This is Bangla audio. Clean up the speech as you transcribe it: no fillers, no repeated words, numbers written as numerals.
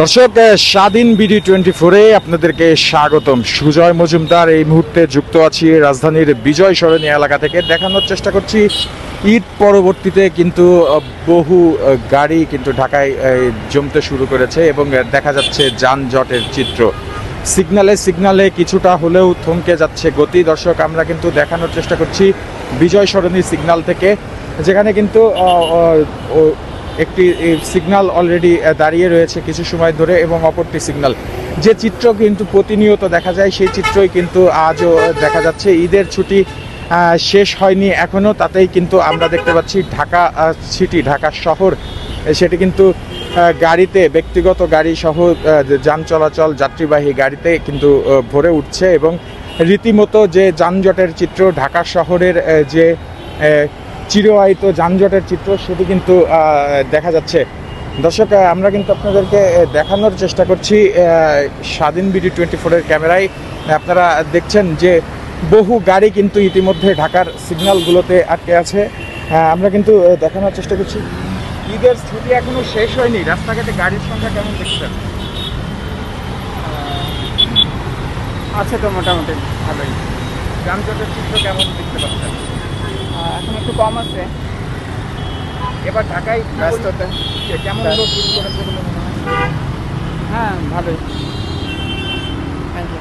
দর্শক, স্বাধীন বিডি 24-এ আপনাদেরকে স্বাগতম। সুজয় মজুমদার এই মুহূর্তে যুক্ত আছি রাজধানীর বিজয় সরণি এলাকা থেকে। দেখানোর চেষ্টা করছি ঈদ পরবর্তীতে কিন্তু বহু গাড়ি কিন্তু ঢাকায় জমতে শুরু করেছে এবং দেখা যাচ্ছে যানজটের চিত্র। সিগনালে কিছুটা হলেও থমকে যাচ্ছে গতি। দর্শক, আমরা কিন্তু দেখানোর চেষ্টা করছি বিজয় সরণি সিগন্যাল থেকে, যেখানে কিন্তু একটি সিগন্যাল অলরেডি দাঁড়িয়ে রয়েছে কিছু সময় ধরে এবং অপরটি সিগন্যাল, যে চিত্র কিন্তু প্রতিনিয়ত দেখা যায় সেই চিত্রই কিন্তু আজও দেখা যাচ্ছে। ঈদের ছুটি শেষ হয়নি এখনও, তাতেই কিন্তু আমরা দেখতে পাচ্ছি ঢাকা সিটি, ঢাকা শহর, সেটি কিন্তু গাড়িতে, ব্যক্তিগত গাড়ি সহ যান চলাচল, যাত্রীবাহী গাড়িতে কিন্তু ভরে উঠছে এবং রীতিমতো যে যানজটের চিত্র, ঢাকা শহরের যে চিরায়ত যানজটের চিত্র, সেটি কিন্তু দেখা যাচ্ছে। দর্শক, আমরা কিন্তু আপনাদেরকে দেখানোর চেষ্টা করছি স্বাধীন বিডি 24-এর ক্যামেরায়। আপনারা দেখছেন যে বহু গাড়ি কিন্তু ইতিমধ্যে ঢাকার সিগন্যালগুলোতে আটকে আছে। আমরা কিন্তু দেখানোর চেষ্টা করছি। ঈদের ছুটি এখনও শেষ হয়নি, রাস্তাঘাটে গাড়ির সংখ্যা কেমন দেখছেন? আছে তো মোটামুটি ভালোই। যানজটের চিত্র কেমন দেখতে পাচ্ছেন? এখন একটু কম আছে। এবার ঢাকায় ব্যস্ততা কেমন লোক শুরু করেছে বলে মনে হয়? হ্যাঁ, ভালোই। Thank you.